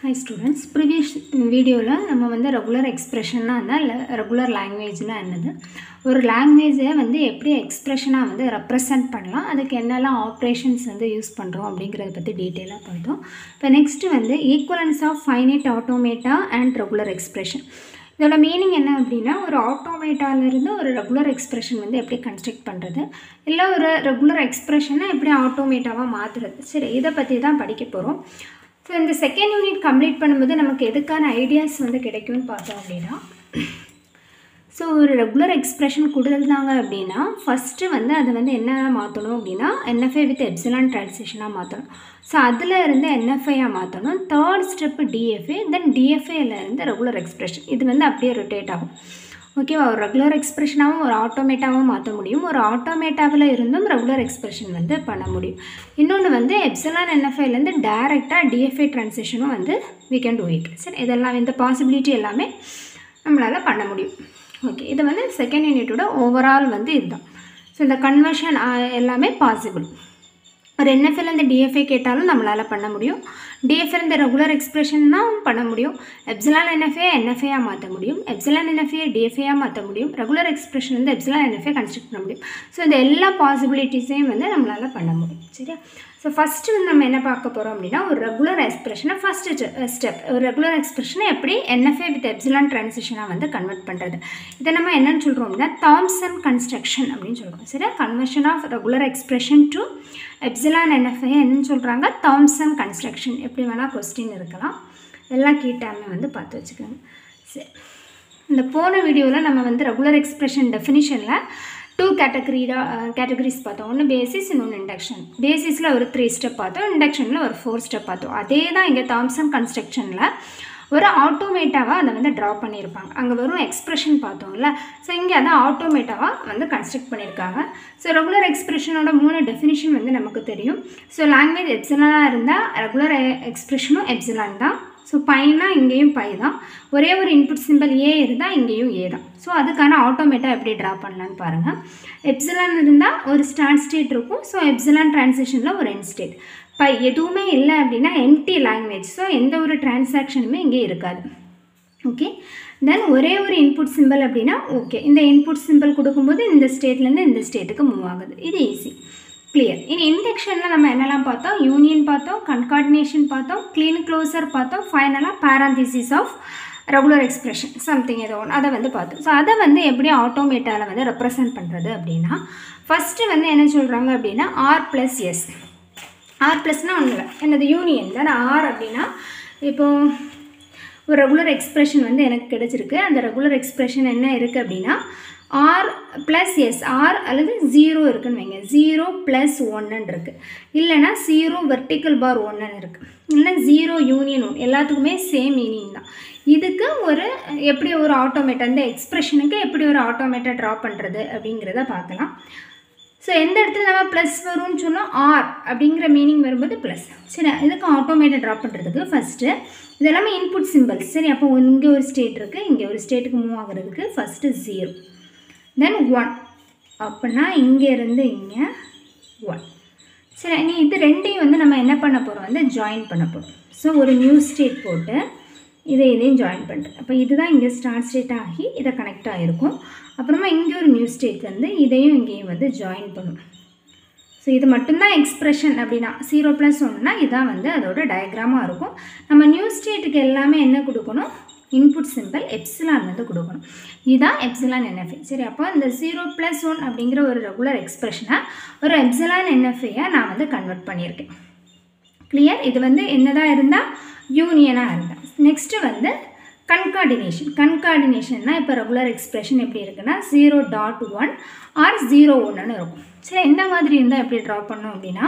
Hi students, previous video la நம்ம வந்து regular expression னா regular language னா என்னது ஒரு language வந்து எப்படி expression வந்து represent பண்ணலாம் அதுக்கு என்னெல்லாம் operations வந்து யூஸ் பண்றோம் அப்படிங்கறத பத்தி டீடைலா பார்த்தோம். இப்போ next வந்து equivalence of finite automata and regular expression. இதோட மீனிங் என்ன அப்படினா ஒரு ஆட்டோமேட்டால இருந்து ஒரு ரெகுலர் எக்ஸ்பிரஷன் வந்து எப்படி கன்ஸ்ட்ரக்ட் பண்றது இல்ல ஒரு ரெகுலர் எக்ஸ்பிரஷனை எப்படி ஆட்டோமேட்டாவா மாத்துறது சரி இத பத்தி தான் படிக்க போறோம். So இந்த செகண்ட் யூனிட் கம்ப்ளீட் பண்ணும்போது நமக்கு எதுக்கான ஐடியாஸ் வந்து கிடைக்கும்னு பார்த்தோம் அப்படினா சோ ஒரு ரெகுலர் எக்ஸ்பிரஷன் கொடுத்தாங்க அப்படினா ஃபர்ஸ்ட் வந்து அது வந்து என்ன மாத்தணும் அப்படினா NFI with epsilon transition மாத்தணும். சோ அதுல இருந்து NFI மாத்தணும். third step DFA then DFA ல இருந்து ரெகுலர் எக்ஸ்பிரஷன் இது வந்து அப்படியே ரொட்டேட் ஆகும். ஓகேவா ஒரு ரெகுலர் எக்ஸ்பிரஷனாவும் ஒரு ஆட்டோமேட்டாவும் மாத்த முடியும். ஒரு ஆட்டோமேட்டாவில இருந்தும் ரெகுலர் எக்ஸ்பிரஷன் வந்து பண்ண முடியும். இன்னொன்னு வந்து எப்சிலான் NFI ல இருந்து டைரக்ட்டா DFA ட்ரான்சிஷனும் வந்து we can do it. சரி இதெல்லாம் இந்த பாசிபிலிட்டி எல்லாமே நம்மளால பண்ண முடியும். ஓகே இது வந்து செகண்ட் யூனிட்டோட ஓவரால் வந்து இதுதான். சோ இந்த கன்வர்ஷன் எல்லாமே பாசிபிள். ஒரு NFI ல இருந்து DFA கேட்டாலும் நம்மளால பண்ண முடியும். DFA ல இருந்து ரெகுலர் எக்ஸ்பிரஷன் தான் பண்ண முடியும். எப்சிலான் NFI NFI ஆ மாத்த முடியும். எப்சிலான் NFI DFA ஆ மாத்த முடியும். ரெகுலர் எக்ஸ்பிரஷன் வந்து எப்சிலான் NFI கன்ஸ்ட்ரக்ட் பண்ண முடியும். சோ இந்த எல்லா பாசிபிலிட்டிஸையும் வந்து நம்மளால பண்ண முடியும். சரியா சோ ஃபர்ஸ்ட் வந்து நம்ம என்ன பார்க்க போறோம் அப்படினா ஒரு ரெகுலர் எக்ஸ்பிரஷனை ஃபர்ஸ்ட் ஸ்டெப் ஒரு ரெகுலர் எக்ஸ்பிரஷனை எப்படி NFI with epsilon transition வந்து கன்வர்ட் பண்றது இத நம்ம என்னன்னு சொல்றோம் அப்படினா தாம்சன் கன்ஸ்ட்ரக்ஷன் அப்படினு சொல்றோம். சரியா conversion of regular expression to epsilon NFI என்னன்னு சொல்றாங்க தாம்சன் கன்ஸ்ட்ரக்ஷன் எப்படி வேணா क्वेश्चन இருக்கலாம். எல்லா கீ டேர்மே வந்து பார்த்து வெச்சுக்கோங்க. சரி இந்த போன வீடியோல நம்ம வந்து ரெகுலர் எக்ஸ்பிரஷன் டெஃபினிஷன்ல two categories பார்த்தோம். ஒன்னு பேசிஸ் இன்னொன்னு இண்டக்ஷன். பேசிஸ்ல ஒரு 3 ஸ்டெப் பார்த்தோம். இண்டக்ஷன்ல ஒரு 4 ஸ்டெப் பார்த்தோம். அதே தான் இங்க தாம்சன் கன்ஸ்ட்ரக்ஷன்ல ஒரு ஆட்டோமேட்டாவா அத வந்து டிரா பண்ணிருப்பாங்க. அங்க வெறும் எக்ஸ்பிரஷன் பார்த்தோம்ல. சோ இங்க அத ஆட்டோமேட்டாவா வந்து கன்ஸ்ட்ரக்ட் பண்ணிருக்காங்க. சோ ரெகுலர் எக்ஸ்பிரஷனோட மூணு டெஃபினிஷன் வந்து நமக்கு தெரியும். சோ லாங்குவேஜ் எப்சிலானா இருந்தா ரெகுலர் எக்ஸ்பிரஷனும் எப்சிலான் தான். சோ பைனா இங்கேயும் பை தான். ஒரே ஒரு இன்புட் சிம்பல் a இருந்தா இங்கேயும் a தான். சோ அதுக்கான ஆட்டோமேட்டா எப்படி டிரா பண்ணலாம்னு பாருங்க. எப்சிலான் இருந்தா ஒரு ஸ்டார்ட் ஸ்டேட் இருக்கும். சோ எப்சிலான் ட்ரான்சிஷன்ல ஒரு எண்ட் ஸ்டேட். பை எதுவுமே இல்லை அப்படினா எம்ப்டி லாங்குவேஜ். சோ எந்த ஒரு டிரான்சாக்ஷனுமே இங்கே இருக்காது. ஓகே தென் ஒரே ஒரு இன்புட் சிம்பல் அப்படினா ஓகே இந்த இன்புட் சிம்பல் கொடுக்கும்போது இந்த ஸ்டேட்ல இருந்து இந்த ஸ்டேட்டுக்கு மூவ் ஆகுது. இது ஈஸி கிளியர். இனி இண்டக்ஷன்ல நம்ம என்னெல்லாம் பார்த்தோம் யூனியன் பார்த்தோம் கன்கார்டினேஷன் பார்த்தோம் க்ளீன் க்ளோசர் பார்த்தோம் ஃபைனலா பாரந்தீசிஸ் ஆஃப் ரெகுலர் எக்ஸ்பிரஷன் சம்திங் ஏதோ ஒன்று அதை வந்து பார்த்தோம். ஸோ அதை வந்து எப்படி ஆட்டோமேட்டாவில் வந்து ரெப்ரசன்ட் பண்ணுறது அப்படின்னா ஃபஸ்ட்டு வந்து என்ன சொல்கிறாங்க அப்படின்னா ஆர் ப்ளஸ் எஸ். ஆர் ப்ளஸ்னால் ஒன்றும் இல்லை என்னது யூனியன் தானே. ஆர் அப்படின்னா இப்போது ஒரு ரெகுலர் எக்ஸ்பிரஷன் வந்து எனக்கு கிடச்சிருக்கு. அந்த ரெகுலர் எக்ஸ்பிரஷன் என்ன இருக்குது அப்படின்னா ஆர் ப்ளஸ் எஸ் ஆர் அல்லது 0 இருக்குன்னு வைங்க. 0 + 1 இருக்குது. இல்லைனா 0 வெர்டிக்கல் பார் 1 இருக்குது. இல்லைனா 0 யூனியன் 1 எல்லாத்துக்குமே சேம் மீனிங் தான். இதுக்கு ஒரு எப்படி ஒரு ஆட்டோமேட்டா இந்த எக்ஸ்பிரஷனுக்கு எப்படி ஒரு ஆட்டோமேட்டா ட்ரா பண்ணுறது அப்படிங்கிறத பார்க்கலாம். ஸோ எந்த இடத்துல நம்ம ப்ளஸ் வரும்னு சொன்னால் ஆர் அப்படிங்கிற மீனிங் வரும்போது ப்ளஸ். சரி இதுக்கு ஆட்டோமேட்டா ட்ரா பண்ணுறதுக்கு ஃபஸ்ட்டு இது எல்லாமே இன்புட் சிம்பிள்ஸ். சரி அப்போ இங்கே ஒரு ஸ்டேட் இருக்குது இங்கே ஒரு ஸ்டேட்டுக்கு மூவ் ஆகுறதுக்கு ஃபஸ்ட்டு 0 தென் 1 அப்படின்னா இங்கேருந்து இங்கே 1. சரி இனி இது ரெண்டையும் வந்து நம்ம என்ன பண்ண போகிறோம் வந்து ஜாயின் பண்ண போகிறோம். ஸோ ஒரு நியூ ஸ்டேட் போட்டு இதையும் ஜாயின் பண்ணுறது. அப்போ இதுதான் இங்கே ஸ்டார்ட் ஸ்டேட் ஆகி இதை கனெக்ட் ஆகிருக்கும். அப்புறமா இங்கே ஒரு நியூ ஸ்டேட் வந்து இதையும் இங்கேயும் வந்து ஜாயின் பண்ணும். ஸோ இது மட்டும்தான் எக்ஸ்பிரஷன் அப்படின்னா 0 + 1னா இதுதான் வந்து அதோட டயக்ராமாக இருக்கும். நம்ம நியூ ஸ்டேட்டுக்கு எல்லாமே என்ன கொடுக்கணும் இன்புட் சிம்பிள் எப்சிலான் வந்து கொடுக்கணும். இதுதான் எப்சிலான் NFI. சரி அப்போ இந்த 0 + 1 அப்படிங்கிற ஒரு ரெகுலர் எக்ஸ்பிரஷனை ஒரு எப்சிலான் NFI நான் வந்து கன்வெர்ட் பண்ணியிருக்கேன். கிளியர். இது வந்து என்னதான் இருந்தால் யூனியனாக இருந்தால். நெக்ஸ்ட்டு வந்து கன்கார்டினேஷன்னா இப்போ ரெகுலர் எக்ஸ்பிரஷன் எப்படி இருக்குன்னா 0.1 ஆர் 0.1ன்னு இருக்கும். சரி இந்த மாதிரி இருந்தால் எப்படி ட்ரா பண்ணோம் அப்படின்னா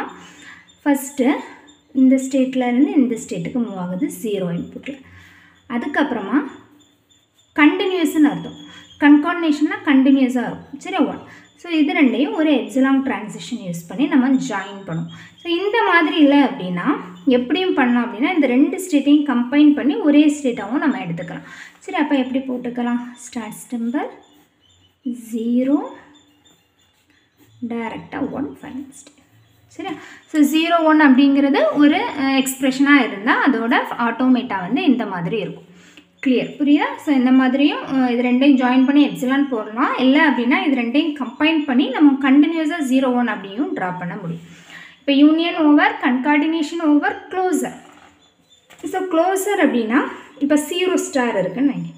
ஃபஸ்ட்டு இந்த ஸ்டேட்டில் இருந்து இந்த ஸ்டேட்டுக்கு மூவ் ஆகுது 0 இன்புட்டில். அதுக்கப்புறமா கண்டினியூஸ்ன்னு அர்த்தம். கன்கார்டினேஷன்னா கண்டினியூஸாக இருக்கும். சரி 1. ஸோ இது ரெண்டையும் ஒரு எப்சிலான் ட்ரான்சிஷன் யூஸ் பண்ணி நம்ம ஜாயின் பண்ணும். ஸோ இந்த மாதிரி இல்லை அப்படின்னா எப்படியும் பண்ணோம் அப்படின்னா இந்த ரெண்டு ஸ்டேட்டையும் கம்பைன் பண்ணி ஒரே ஸ்டேட்டாகவும் நம்ம எடுத்துக்கலாம். சரி அப்போ எப்படி போட்டுக்கலாம் ஸ்டார்ட் சிம்பல் 0 டைரெக்டாக 1 ஃபைனல் ஸ்டேட். சரியா? ஸோ 0 1 அப்படிங்கிறது ஒரு எக்ஸ்ப்ரெஷனாக இருந்தால் அதோட ஆட்டோமேட்டா வந்து இந்த மாதிரி இருக்கும். கிளியர், புரியுதா? ஸோ இந்த மாதிரியும் இது ரெண்டையும் ஜாயின் பண்ணி எப்சிலான் போடலாம். இல்லை அப்படின்னா இது ரெண்டையும் கம்பைன் பண்ணி நம்ம கண்டினியூஸாக 0 1 அப்படியும் ட்ரா பண்ண முடியும். இப்போ union over concatenation over closure. So closure அப்படின்னா இப்போ 0 ஸ்டார் இருக்குன்னு வைங்க.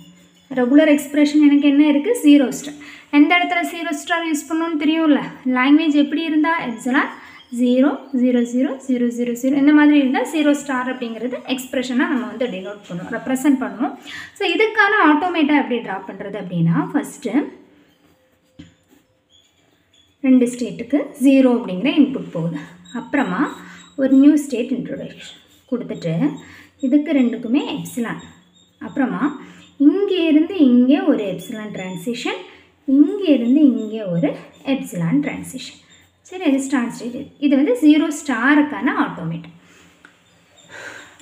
ரெகுலர் எக்ஸ்பிரஷன் எனக்கு என்ன இருக்குது? 0 ஸ்டார். எந்த இடத்துல 0 ஸ்டார் யூஸ் பண்ணணும்னு தெரியும்ல. லாங்குவேஜ் எப்படி இருந்தால் எப்சிலான் 0 0 0 0 0 0 இந்த மாதிரி இருந்தால் 0 ஸ்டார் அப்படிங்கிறது எக்ஸ்பிரஷனாக நம்ம வந்து டினோட் பண்ணுவோம், ரெப்ரசன்ட் பண்ணுவோம். ஸோ இதுக்கான ஆட்டோமேட்டா எப்படி ட்ரா பண்ணுறது அப்படின்னா ஃபஸ்ட்டு 2 ஸ்டேட்டுக்கு 0 அப்படிங்கிற இன்புட் போகுது. அப்புறமா ஒரு நியூ ஸ்டேட் இன்ட்ரோடக்ஷன் கொடுத்துட்டு இதுக்கு ரெண்டுக்குமே எப்சிலான். அப்புறமா இங்கேருந்து இங்கே ஒரு எப்சிலான் ட்ரான்சிஷன், இங்கேருந்து இங்கே ஒரு எப்சிலான் ட்ரான்சிஷன். சரி, இது ஸ்டார் ஸ்டேட். இது வந்து 0 ஸ்டாருக்கான ஆட்டோமேட்டா.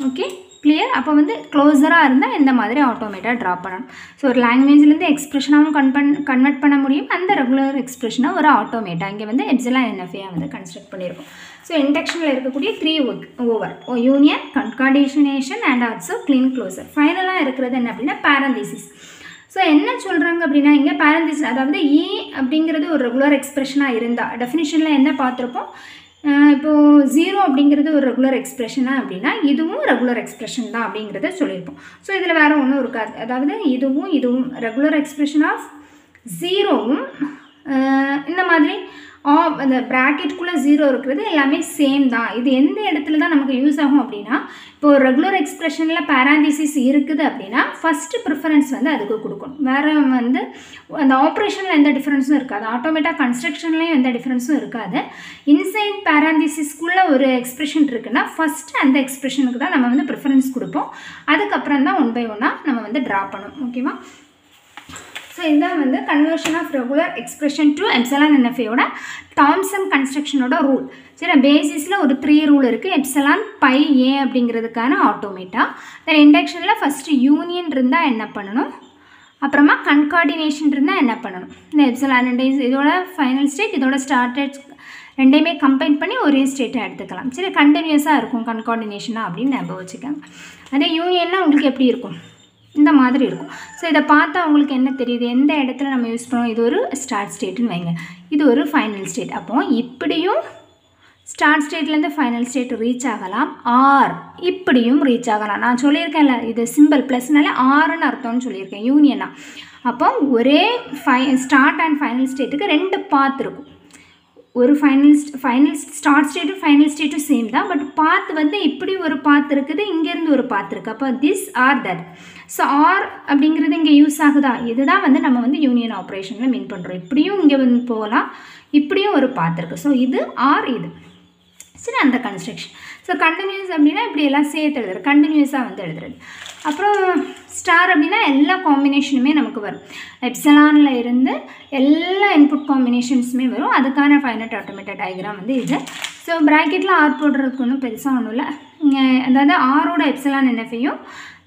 Okay, clear? அப்போ வந்து க்ளோஸராக இருந்தால் இந்த மாதிரி ஆட்டோமேட்டா ட்ரா பண்ணணும். ஸோ ஒரு லாங்குவேஜ்லேருந்து எக்ஸ்பிரஷனாகவும் கன்வெர்ட் பண்ண முடியும். அந்த ரெகுலர் எக்ஸ்பிரஷனாக ஒரு ஆட்டோமேட்டா இங்கே வந்து எப்சிலான் NFA வந்து கன்ஸ்ட்ரக்ட் பண்ணியிருக்கோம். ஸோ இண்டக்ஷனில் இருக்கக்கூடிய 3 over union, concatenation and also Kleene closure. ஃபைனலாக இருக்கிறது என்ன அப்படின்னா பேரந்தீசிஸ். ஸோ என்ன சொல்கிறாங்க அப்படின்னா இங்கே பேரந்தீசிஸ், அதாவது E அப்படிங்கிறது ஒரு ரெகுலர் எக்ஸ்பிரஷனாக இருந்தால் டெஃபினிஷனில் என்ன பார்த்துருப்போம்? இப்போது 0 அப்படிங்கிறது ஒரு ரெகுலர் எக்ஸ்பிரஷனாக அப்படின்னா இதுவும் ரெகுலர் எக்ஸ்பிரஷன் தான் அப்படிங்கிறத சொல்லியிருப்போம். ஸோ இதில் வேறு ஒன்றும் இருக்காது. அதாவது இதுவும் ரெகுலர் எக்ஸ்பிரஷன் ஆஃப் 0வும் இந்த மாதிரி அந்த ப்ராக்கெட்டுக்குள்ளே 0 இருக்கிறது எல்லாமே சேம் தான். இது எந்த இடத்துல தான் நமக்கு யூஸ் ஆகும் அப்படின்னா இப்போ ஒரு ரெகுலர் எக்ஸ்பிரஷனில் பேராந்திசிஸ் இருக்குது அப்படின்னா ஃபஸ்ட்டு ப்ரிஃபரன்ஸ் வந்து அதுக்கு கொடுக்கணும். வேறு வந்து அந்த ஆப்ரேஷனில் எந்த டிஃப்ரென்ஸும் இருக்காது, ஆட்டோமேட்டா கன்ஸ்ட்ரக்ஷன்லேயும் எந்த டிஃப்ரென்ஸும் இருக்காது. இன்சைட் பேராந்திசிஸ்க்குள்ளே ஒரு எக்ஸ்பிரஷன் இருக்குன்னா ஃபஸ்ட்டு அந்த எக்ஸ்பிரஷனுக்கு தான் நம்ம வந்து ப்ரிஃபரன்ஸ் கொடுப்போம். அதுக்கப்புறம் தான் 1 by 1 நம்ம வந்து ட்ரா பண்ணணும். ஓகேவா? ஸோ இதுதான் வந்து conversion of regular expression to epsilon NFAயோட தாம்சன் கன்ஸ்ட்ரக்ஷனோட ரூல். சரி, பேசிஸில் ஒரு 3 ரூல் இருக்குது. எப்சிலான் பை ஏ அப்படிங்கிறதுக்கான ஆட்டோமேட்டா. தென் இண்டக்ஷனில் ஃபஸ்ட்டு யூனியன் இருந்தால் என்ன பண்ணணும், அப்புறமா கன்கார்டினேஷன் இருந்தால் என்ன பண்ணணும். இந்த எப்சிலான் இதோட ஃபைனல் ஸ்டேட் இதோட ஸ்டார்டட் ரெண்டையுமே கம்பைன் பண்ணி ஒரே ஸ்டேட்டை எடுத்துக்கலாம். சரி, கண்டினியூஸாக இருக்கும் கன்கார்டினேஷனாக அப்படின்னு ஞாபகம் வச்சுக்கோங்க. அதே யூனியன்னா உங்களுக்கு எப்படி இருக்கும்? இந்த மாதிரி இருக்கும். ஸோ இதை பார்த்தா உங்களுக்கு என்ன தெரியுது? எந்த இடத்துல நம்ம யூஸ் பண்ணுவோம்? இது ஒரு ஸ்டார்ட் ஸ்டேட்டுன்னு வைங்க, இது ஒரு ஃபைனல் ஸ்டேட். அப்போது இப்படியும் ஸ்டார்ட் ஸ்டேட்லேருந்து ஃபைனல் ஸ்டேட் ரீச் ஆகலாம், ஆர் இப்படியும் ரீச் ஆகலாம். நான் சொல்லியிருக்கேன்ல இது சிம்பிள் ப்ளஸ்னால ஆறுன்னு அர்த்தம்னு சொல்லியிருக்கேன் யூனியனா. அப்போ ஒரே ஸ்டார்ட் அண்ட் ஃபைனல் ஸ்டேட்டுக்கு 2 பாத் இருக்கும். ஒரு ஃபைனல் ஸ்டார்ட் ஸ்டேட்டும் ஃபைனல் ஸ்டேட்டும் சேம் தான், பட் பாத் வந்து இப்படி ஒரு பாத் இருக்குது, இங்கேருந்து ஒரு பாத் இருக்குது. அப்போ this or that. So or அப்படிங்கிறது இங்கே யூஸ் ஆகுதா? இதுதான் வந்து நம்ம வந்து யூனியன் ஆப்ரேஷனில் மீன் பண்ணுறோம். இப்படியும் இங்கே வந்து போகலாம், இப்படியும் ஒரு பாத் இருக்குது. ஸோ இது ஆர் இது. சரி, அந்த கன்ஸ்ட்ரக்ஷன். ஸோ கண்டினியூஸ் அப்படின்னா இப்படி எல்லாம் சேர்த்து எழுதுறது, கண்டினியூஸாக வந்து எழுதுறது. அப்புறம் ஸ்டார் அப்படின்னா எல்லா காம்பினேஷனுமே நமக்கு வரும். எப்சிலானில் இருந்து எல்லா இன்புட் காம்பினேஷன்ஸுமே வரும். அதுக்கான ஃபைனட் ஆட்டோமேட்டட் டயக்ராம் வந்து இது. ஸோ ப்ராக்கெட்டில் ஆர் போடுறதுக்கு ஒன்றும் பெருசாக ஒன்றும் இல்லை. அதாவது ஆரோட எப்சிலான் NFAயும்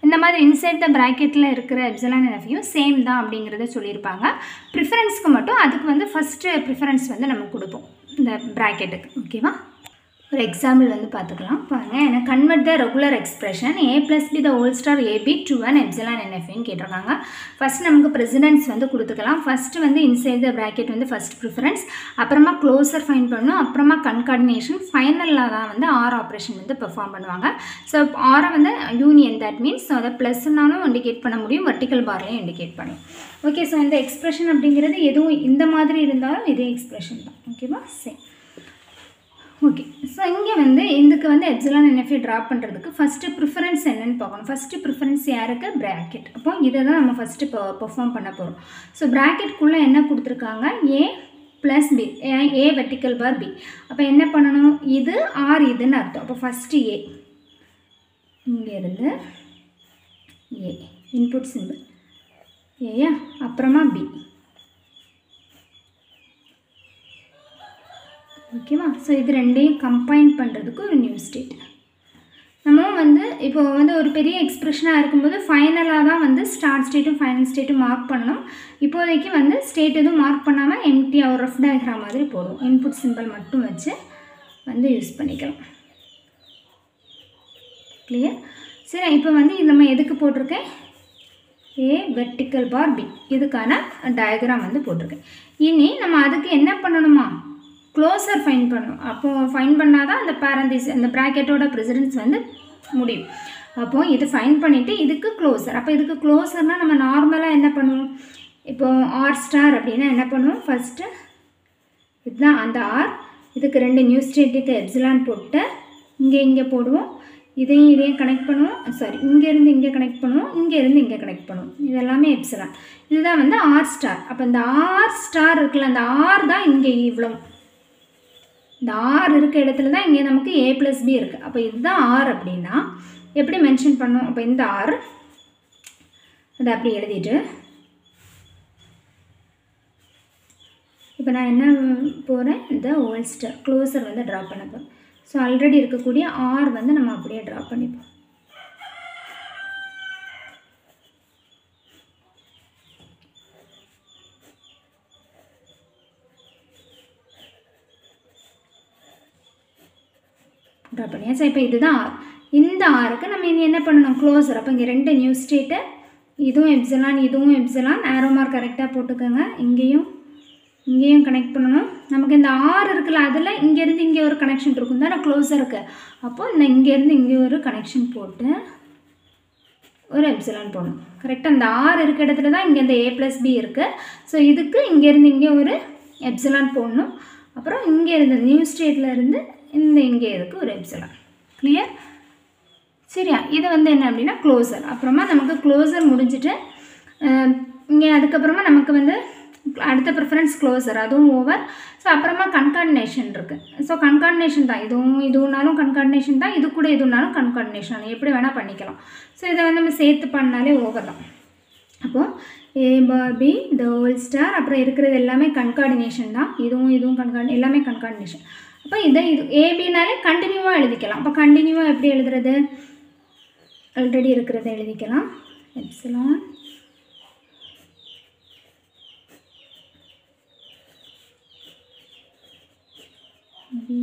இந்த மாதிரி இன்சைட் த ப்ராக்கெட்டில் இருக்கிற எப்சிலான் NFAயும் சேம் தான் அப்படிங்கிறத சொல்லியிருப்பாங்க. ப்ரிஃபரன்ஸ்க்கு மட்டும் அதுக்கு வந்து ஃபஸ்ட்டு ப்ரிஃபரன்ஸ் வந்து நம்ம கொடுப்போம் இந்த ப்ராக்கெட்டுக்கு. ஓகேவா? ஒரு எக்ஸாம்பிள் வந்து பார்த்துக்கலாம். பாருங்கள், எனக்கு convert the regular expression a + b the whole star ab to an epsilon NFAன்னு கேட்டிருக்காங்க. ஃபஸ்ட் நமக்கு ப்ரெசிடென்ஸ் வந்து கொடுத்துக்கலாம். ஃபஸ்ட்டு வந்து இன்சைட் த ப்ராக்கெட் வந்து ஃபஸ்ட் ப்ரிஃபரன்ஸ், அப்புறமா க்ளோசர் ஃபைன் பண்ணணும், அப்புறமா கன்கார்டினேஷன், ஃபைனலில் தான் வந்து ஆர் ஆப்ரேஷன் வந்து பெர்ஃபார்ம் பண்ணுவாங்க. ஸோ ஆரை வந்து யூனியன், தட் மீன்ஸ் அதை ப்ளஸ்னாலும் இண்டிகேட் பண்ண முடியும், வெர்டிக்கல் பார்லையும் இண்டிகேட் பண்ணும். ஓகே, ஸோ இந்த எக்ஸ்பிரஷன் அப்படிங்கிறது எதுவும் இந்த மாதிரி இருந்தாலும் இதே எக்ஸ்பிரஷன் தான். ஓகேவா? சரி, ஓகே. ஸோ இங்கே வந்து இதுக்கு வந்து எப்சிலான் NFA ட்ரா பண்ணுறதுக்கு ஃபஸ்ட்டு ப்ரிஃபரன்ஸ் என்னென்னு பார்க்கணும். ஃபஸ்ட்டு ப்ரிஃபரன்ஸ் யாருக்கு? ப்ராக்கெட். அப்போ இதை தான் நம்ம ஃபஸ்ட்டு பெர்ஃபார்ம் பண்ண போகிறோம். ஸோ ப்ராக்கெட்குள்ளே என்ன கொடுத்துருக்காங்க? a + b, a vertical bar b. அப்போ என்ன பண்ணணும்? இது ஆர் இதுன்னு அர்த்தம். அப்போ ஃபஸ்ட்டு a, இங்கேருந்து a இன்புட் சிம்பிள் ஏயா, அப்புறமா b. ஓகேவா? ஸோ இது ரெண்டையும் கம்பைன் பண்ணுறதுக்கு ஒரு நியூ ஸ்டேட். நம்ம வந்து இப்போ வந்து ஒரு பெரிய எக்ஸ்பிரஷனாக இருக்கும்போது ஃபைனலாக தான் வந்து ஸ்டார்ட் ஸ்டேட்டும் ஃபைனல் ஸ்டேட்டும் மார்க் பண்ணணும். இப்போதைக்கு வந்து ஸ்டேட் எதுவும் மார்க் பண்ணாமல் எம்டியாக ஒரு ரஃப் டயக்ராம் மாதிரி போடுவோம். இன்புட் சிம்பிள் மட்டும் வச்சு வந்து யூஸ் பண்ணிக்கலாம். கிளியர்? சரி, இப்போ வந்து இது நம்ம எதுக்கு போட்டிருக்கேன்? A வெர்டிக்கல் பார் B இதுக்கான டயக்ராம் வந்து போட்டிருக்கேன். இனி நம்ம அதுக்கு என்ன பண்ணணுமா? க்ளோசர் ஃபைண்ட் பண்ணணும். அப்போது ஃபைண்ட் பண்ணால் தான் அந்த பேரந்திஸ் அந்த ப்ராக்கெட்டோட ப்ரெசிடென்ஸ் வந்து முடியும். அப்போது இது ஃபைண்ட் பண்ணிவிட்டு இதுக்கு க்ளோசர். அப்போ இதுக்கு க்ளோசர்னால் நம்ம நார்மலாக என்ன பண்ணுவோம்? இப்போது ஆர் ஸ்டார் அப்படின்னா என்ன பண்ணுவோம்? ஃபஸ்ட்டு இதுதான் அந்த ஆர், இதுக்கு 2 நியூ ஸ்டேட்டுக்கு எப்சிலான் போட்டு இங்கே போடுவோம். இதையும் கனெக்ட் பண்ணுவோம். சாரி, இங்கேருந்து இங்கே கனெக்ட் பண்ணுவோம், இங்கேருந்து இங்கே கனெக்ட் பண்ணுவோம். இது எல்லாமே எப்சிலான். இதுதான் வந்து ஆர் ஸ்டார். அப்போ இந்த ஆர் ஸ்டார் இருக்குல்ல, அந்த ஆர் தான் இங்கே இவ்வளோ. இந்த ஆர் இருக்க இடத்துல தான் இங்கே நமக்கு A + B இருக்குது. அப்போ இதுதான் ஆர் அப்படின்னா எப்படி மென்ஷன் பண்ணோம்? அப்போ இந்த ஆர் அதை அப்படி எழுதிட்டு இப்போ நான் என்ன போகிறேன்? இந்த ஹோல் ஸ்டார் க்ளோசர் வந்து ட்ரா பண்ண போகிறேன். ஸோ ஆல்ரெடி இருக்கக்கூடிய ஆர் வந்து நம்ம அப்படியே ட்ரா பண்ணிப்போம். ட்ரா பண்ணியாச்சா? இப்போ இதுதான் ஆர். இந்த ஆருக்கு நம்ம இனி என்ன பண்ணணும்? க்ளோசர். அப்போ இங்கே 2 நியூ ஸ்டேட்டு, இதுவும் எப்சிலான் இதுவும் எப்சிலான். ஆரோ மார்க் கரெக்டாக போட்டுக்கோங்க. இங்கேயும் கனெக்ட் பண்ணணும். நமக்கு இந்த ஆர் இருக்குல்ல, அதில் இங்கேருந்து இங்கே ஒரு கனெக்ஷன் இருக்கும் தானே க்ளோசருக்கு. அப்போது இந்த இங்கேருந்து இங்கே ஒரு கனெக்ஷன் போட்டு ஒரு எப்சிலான் போடணும். கரெக்டாக அந்த ஆர் இருக்க இடத்துல தான் இங்கே இந்த A + B இருக்குது. ஸோ இதுக்கு இங்கேருந்து இங்கே ஒரு எப்சிலான் போடணும். அப்புறம் இங்கே இருந்த நியூ ஸ்டேட்டில் இருந்து இங்கே இருக்குது ஒரு எப்சிலான். கிளியர்? சரியா? இது வந்து என்ன அப்படின்னா க்ளோசர். அப்புறமா நமக்கு க்ளோசர் முடிஞ்சிட்டு இங்கே அதுக்கப்புறமா நமக்கு வந்து அடுத்த ப்ரிஃபரன்ஸ் க்ளோசர், அதுவும் ஓவர். ஸோ அப்புறமா கன்கார்டினேஷன் இருக்குது. ஸோ கன்கார்டினேஷன் தான், இதுவுனாலும் கன்கார்டினேஷன் தான், இது கூட இதுனாலும் கன்கார்டினேஷன், எப்படி வேணால் பண்ணிக்கலாம். ஸோ இதை வந்து நம்ம சேர்த்து பண்ணாலே ஓவர் தான். அப்போது A bar B the whole star, அப்புறம் இருக்கிறது எல்லாமே கன்கார்டினேஷன் தான். இதுவும் எல்லாமே கன்கார்டினேஷன். அப்போ இது ஏபினாலே கண்டினியூவாக எழுதிக்கலாம். அப்போ கண்டினியூவாக எப்படி எழுதுறது? ஆல்ரெடி இருக்கிறத எழுதிக்கலாம். Epsilon B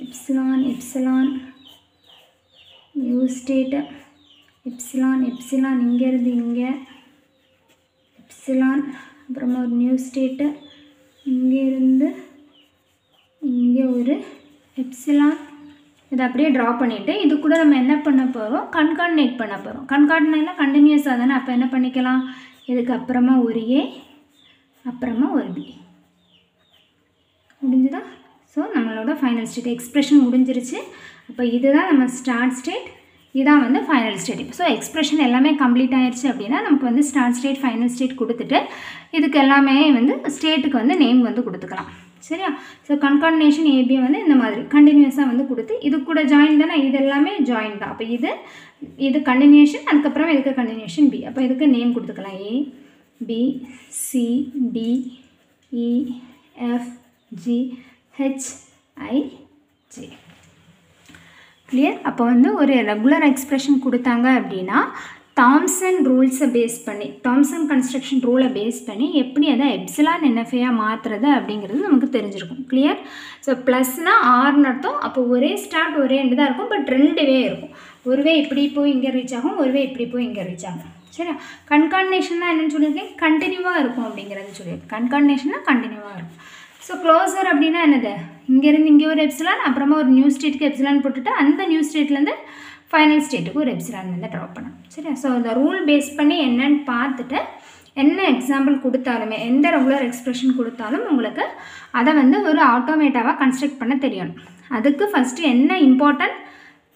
epsilon new state epsilon இங்கேருந்து இங்கே எப்சிலான், அப்புறமா ஒரு நியூ ஸ்டேட்டு இங்கேருந்து இங்கே ஒரு எப்சிலான். இதை அப்படியே ட்ரா பண்ணிவிட்டு இது கூட நம்ம என்ன பண்ண போகிறோம்? கன்கார்டினேட் பண்ண போகிறோம். கன்கார்டினேட்லாம் கண்டினியூஸாக தானே. அப்போ என்ன பண்ணிக்கலாம்? இதுக்கு அப்புறமா ஒரு A, அப்புறமா ஒரு B. முடிஞ்சுதா? ஸோ நம்மளோட ஃபைனல் ஸ்டேட் எக்ஸ்ப்ரெஷன் முடிஞ்சிருச்சு. அப்போ இதுதான் நம்ம ஸ்டார்ட் ஸ்டேட், இதான் வந்து ஃபைனல் ஸ்டேட். ஸோ எக்ஸ்ப்ரெஷன் எல்லாமே கம்ப்ளீட் ஆயிடுச்சு அப்படின்னா நமக்கு வந்து ஸ்டார்ட் ஸ்டேட் ஃபைனல் ஸ்டேட் கொடுத்துட்டு இதுக்கு எல்லாமே வந்து ஸ்டேட்டுக்கு வந்து நேம் வந்து கொடுத்துக்கலாம். சரியா? ஸோ கன்கார்டினேஷன் AB வந்து இந்த மாதிரி கண்டினியூஸாக வந்து கொடுத்து இது கூட ஜாயின் தானே, இது எல்லாமே ஜாயின் தான். அப்போ இது கண்டினியூஷன், அதுக்கப்புறம் இதுக்கு கண்டினியூஷன் B. அப்போ இதுக்கு நேம் கொடுத்துக்கலாம். A B C D E F G H I J. Clear? அப்போ வந்து ஒரு ரெகுலர் எக்ஸ்ப்ரெஷன் கொடுத்தாங்க அப்படின்னா தாம்சன் ரூல்ஸை பேஸ் பண்ணி, தாம்சன் கன்ஸ்ட்ரக்ஷன் ரூலை பேஸ் பண்ணி எப்படி அதை எப்சிலான் NFAயாக மாற்றுறது அப்படிங்கிறது நமக்கு தெரிஞ்சிருக்கும். கிளியர்? ஸோ ப்ளஸ்னால் ஆர்னு அர்த்தம். அப்போ ஒரே ஸ்டார்ட் ஒரே எண்டு தான் இருக்கும், பட் 2 வே இருக்கும். ஒரு வே இப்படி போய் இங்கே ரீச் ஆகும், ஒரு வே இப்படி போய் இங்கே ரீச் ஆகும். சரியா? கன்கார்டினேஷன்னா என்னென்னு சொல்லியிருக்கேன்? கண்டினியூவாக இருக்கும் அப்படிங்கிறது சொல்லியிருக்கேன். கன்கார்டினேஷன்னா கண்டினியூவாக இருக்கும். ஸோ க்ளோசர் அப்படின்னா என்னது? இங்கேருந்து இங்கே ஒரு எப்சிலான், அப்புறமா ஒரு நியூ ஸ்டேட்டுக்கு எப்சிலான் போட்டுட்டு அந்த நியூ ஸ்டேட்லேருந்து ஃபைனல் ஸ்டேட்டுக்கு ஒரு எப்சிலான் வந்து ட்ரா பண்ணணும். சரியா? ஸோ இந்த ரூல் பேஸ் பண்ணி என்னன்னு பார்த்துட்டு என்ன எக்ஸாம்பிள் கொடுத்தாலுமே, எந்த ரெகுலர் எக்ஸ்ப்ரெஷன் கொடுத்தாலும் உங்களுக்கு அதை வந்து ஒரு ஆட்டோமேட்டாவாக கன்ஸ்ட்ரக்ட் பண்ண தெரியணும். அதுக்கு ஃபஸ்ட்டு என்ன இம்பார்ட்டன்ட்?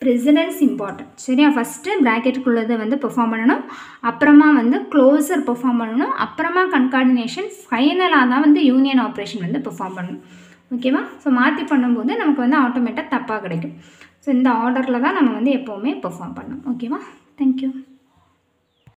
Precedence important. சரியா? ஃபஸ்ட்டு ப்ராக்கெட்டுக்குள்ளதை வந்து பெர்ஃபார்ம் பண்ணணும், அப்புறமா வந்து க்ளோசர் பெர்ஃபார்ம் பண்ணணும், அப்புறமா கன்கார்டினேஷன், ஃபைனலாக தான் வந்து யூனியன் ஆப்ரேஷன் வந்து பெர்ஃபார்ம் பண்ணணும். ஓகேவா? ஸோ மாற்றி பண்ணும்போது நமக்கு வந்து ஆட்டோமேட்டாக தப்பாக கிடைக்கும். ஸோ இந்த ஆர்டரில் தான் நம்ம வந்து எப்போவுமே பெர்ஃபார்ம் பண்ணணும். ஓகேவா? தேங்க்யூ.